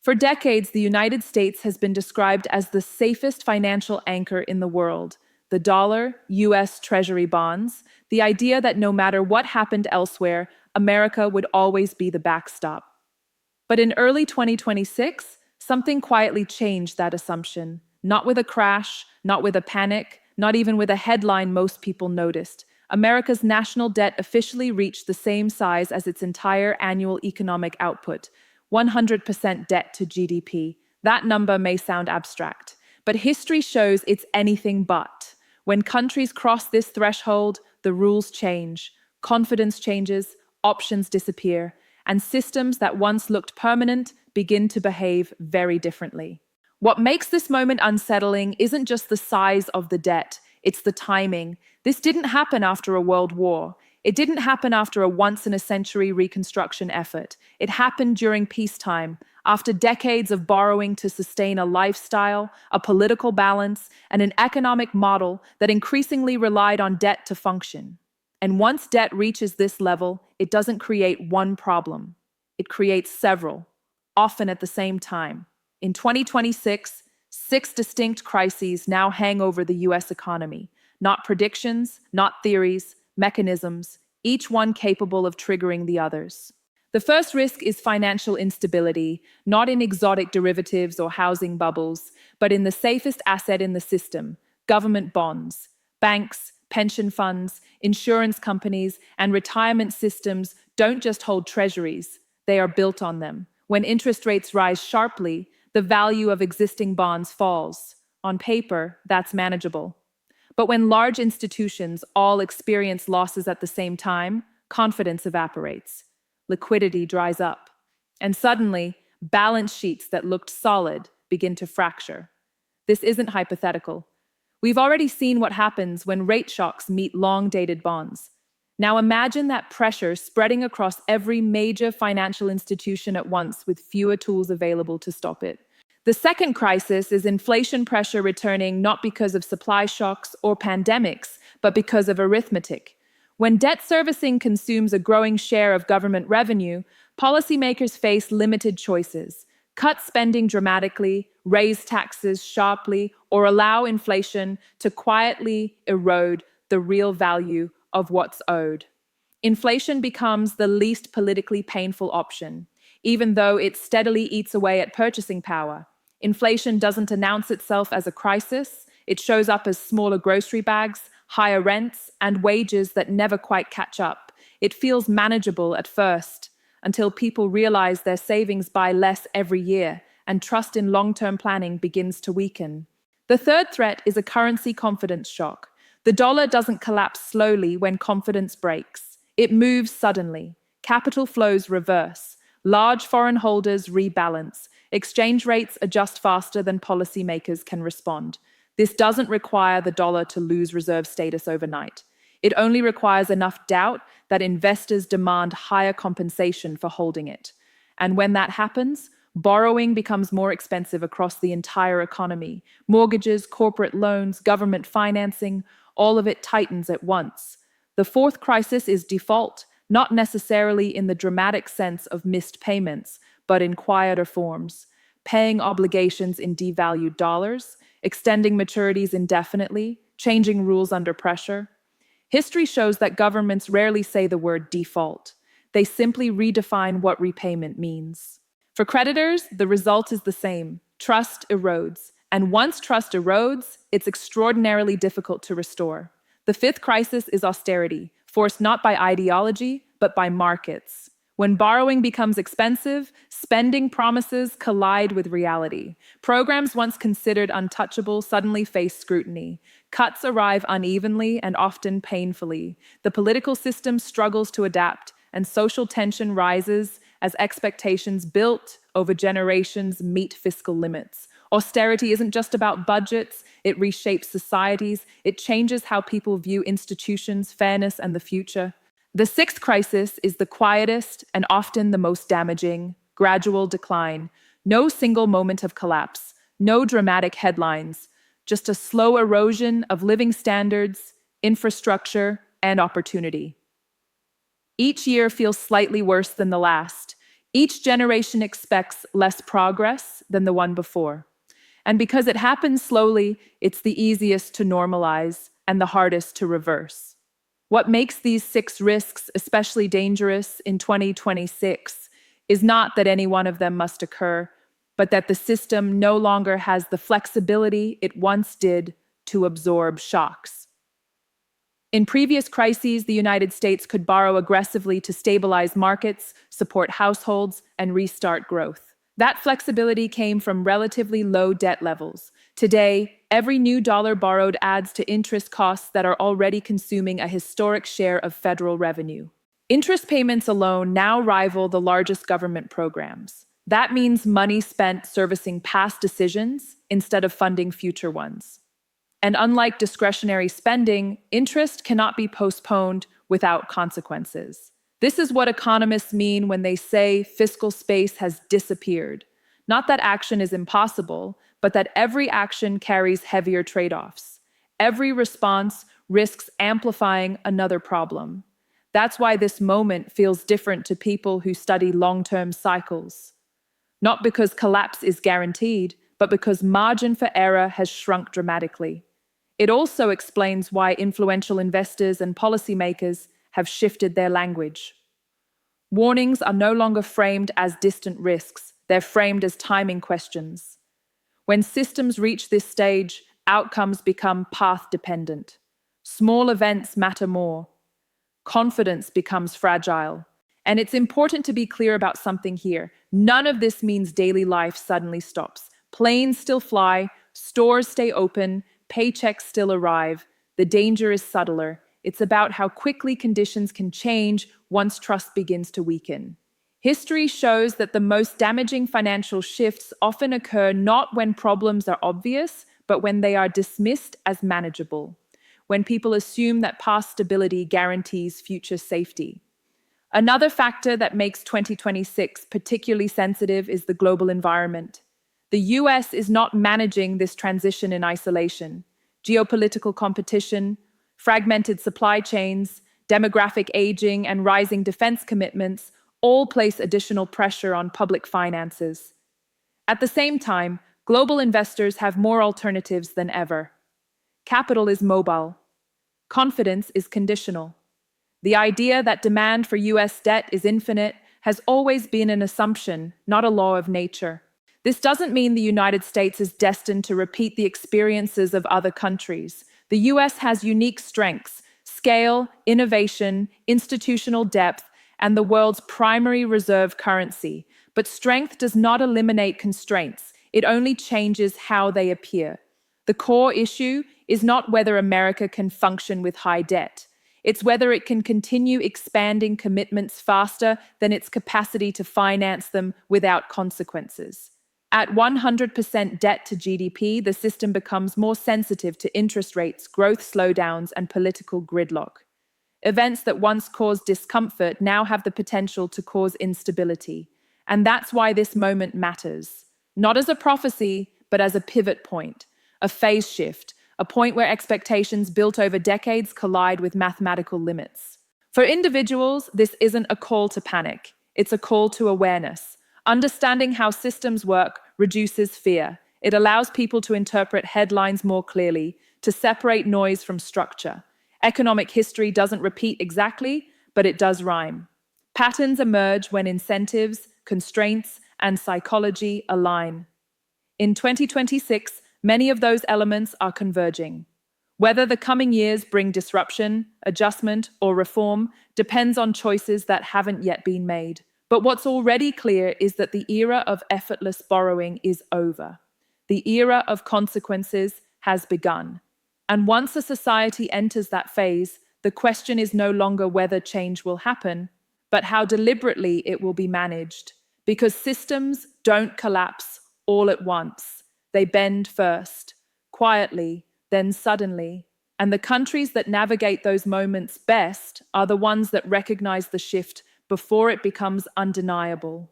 For decades, the United States has been described as the safest financial anchor in the world. The dollar, US Treasury bonds, the idea that no matter what happened elsewhere, America would always be the backstop. But in early 2026, something quietly changed that assumption. Not with a crash, not with a panic, not even with a headline most people noticed. America's national debt officially reached the same size as its entire annual economic output, 100% debt to GDP. That number may sound abstract, but history shows it's anything but. When countries cross this threshold, the rules change, confidence changes, options disappear, and systems that once looked permanent begin to behave very differently. What makes this moment unsettling isn't just the size of the debt, it's the timing. This didn't happen after a world war. It didn't happen after a once-in-a-century reconstruction effort. It happened during peacetime, after decades of borrowing to sustain a lifestyle, a political balance, and an economic model that increasingly relied on debt to function. And once debt reaches this level, it doesn't create one problem. It creates several, often at the same time. In 2026, 6 distinct crises now hang over the US economy. Not predictions, not theories, mechanisms, each one capable of triggering the others. The first risk is financial instability, not in exotic derivatives or housing bubbles, but in the safest asset in the system, government bonds. Banks, pension funds, insurance companies, and retirement systems don't just hold treasuries, they are built on them. When interest rates rise sharply, the value of existing bonds falls. On paper, that's manageable. But when large institutions all experience losses at the same time, confidence evaporates. Liquidity dries up. And suddenly, balance sheets that looked solid begin to fracture. This isn't hypothetical. We've already seen what happens when rate shocks meet long-dated bonds. Now imagine that pressure spreading across every major financial institution at once with fewer tools available to stop it. The second crisis is inflation pressure returning not because of supply shocks or pandemics, but because of arithmetic. When debt servicing consumes a growing share of government revenue, policymakers face limited choices. Cut spending dramatically, raise taxes sharply, or allow inflation to quietly erode the real value of what's owed. Inflation becomes the least politically painful option, even though it steadily eats away at purchasing power. Inflation doesn't announce itself as a crisis. It shows up as smaller grocery bags, higher rents, and wages that never quite catch up. It feels manageable at first, until people realize their savings buy less every year, and trust in long-term planning begins to weaken. The third threat is a currency confidence shock. The dollar doesn't collapse slowly when confidence breaks. It moves suddenly. Capital flows reverse. Large foreign holders rebalance. Exchange rates adjust faster than policymakers can respond. This doesn't require the dollar to lose reserve status overnight. It only requires enough doubt that investors demand higher compensation for holding it. And when that happens, borrowing becomes more expensive across the entire economy. Mortgages, corporate loans, government financing, all of it tightens at once. The fourth crisis is default, not necessarily in the dramatic sense of missed payments, but in quieter forms. Paying obligations in devalued dollars, extending maturities indefinitely, changing rules under pressure. History shows that governments rarely say the word default. They simply redefine what repayment means. For creditors, the result is the same. Trust erodes. And once trust erodes, it's extraordinarily difficult to restore. The fifth crisis is austerity, forced not by ideology, but by markets. When borrowing becomes expensive, spending promises collide with reality. Programs once considered untouchable suddenly face scrutiny. Cuts arrive unevenly and often painfully. The political system struggles to adapt, and social tension rises as expectations built over generations meet fiscal limits. Austerity isn't just about budgets, it reshapes societies, it changes how people view institutions, fairness, and the future. The sixth crisis is the quietest and often the most damaging: gradual decline. No single moment of collapse, no dramatic headlines, just a slow erosion of living standards, infrastructure, and opportunity. Each year feels slightly worse than the last. Each generation expects less progress than the one before. And because it happens slowly, it's the easiest to normalize and the hardest to reverse. What makes these 6 risks especially dangerous in 2026 is not that any one of them must occur, but that the system no longer has the flexibility it once did to absorb shocks. In previous crises, the United States could borrow aggressively to stabilize markets, support households, and restart growth. That flexibility came from relatively low debt levels. Today, every new dollar borrowed adds to interest costs that are already consuming a historic share of federal revenue. Interest payments alone now rival the largest government programs. That means money spent servicing past decisions instead of funding future ones. And unlike discretionary spending, interest cannot be postponed without consequences. This is what economists mean when they say fiscal space has disappeared. Not that action is impossible, but that every action carries heavier trade-offs. Every response risks amplifying another problem. That's why this moment feels different to people who study long-term cycles. Not because collapse is guaranteed, but because margin for error has shrunk dramatically. It also explains why influential investors and policymakers have shifted their language. Warnings are no longer framed as distant risks, they're framed as timing questions. When systems reach this stage, outcomes become path-dependent. Small events matter more. Confidence becomes fragile. And it's important to be clear about something here. None of this means daily life suddenly stops. Planes still fly, stores stay open, paychecks still arrive. The danger is subtler. It's about how quickly conditions can change once trust begins to weaken. History shows that the most damaging financial shifts often occur not when problems are obvious, but when they are dismissed as manageable, when people assume that past stability guarantees future safety. Another factor that makes 2026 particularly sensitive is the global environment. The US is not managing this transition in isolation. Geopolitical competition, fragmented supply chains, demographic aging, and rising defense commitments all place additional pressure on public finances. At the same time, global investors have more alternatives than ever. Capital is mobile. Confidence is conditional. The idea that demand for US debt is infinite has always been an assumption, not a law of nature. This doesn't mean the United States is destined to repeat the experiences of other countries. The US has unique strengths: scale, innovation, institutional depth, and the world's primary reserve currency. But strength does not eliminate constraints. It only changes how they appear. The core issue is not whether America can function with high debt. It's whether it can continue expanding commitments faster than its capacity to finance them without consequences. At 100% debt to GDP, the system becomes more sensitive to interest rates, growth slowdowns, and political gridlock. Events that once caused discomfort now have the potential to cause instability. And that's why this moment matters. Not as a prophecy, but as a pivot point, a phase shift, a point where expectations built over decades collide with mathematical limits. For individuals, this isn't a call to panic. It's a call to awareness. Understanding how systems work reduces fear. It allows people to interpret headlines more clearly, to separate noise from structure. Economic history doesn't repeat exactly, but it does rhyme. Patterns emerge when incentives, constraints, and psychology align. In 2026, many of those elements are converging. Whether the coming years bring disruption, adjustment, or reform depends on choices that haven't yet been made. But what's already clear is that the era of effortless borrowing is over. The era of consequences has begun. And once a society enters that phase, the question is no longer whether change will happen, but how deliberately it will be managed. Because systems don't collapse all at once. They bend first, quietly, then suddenly. And the countries that navigate those moments best are the ones that recognize the shift before it becomes undeniable.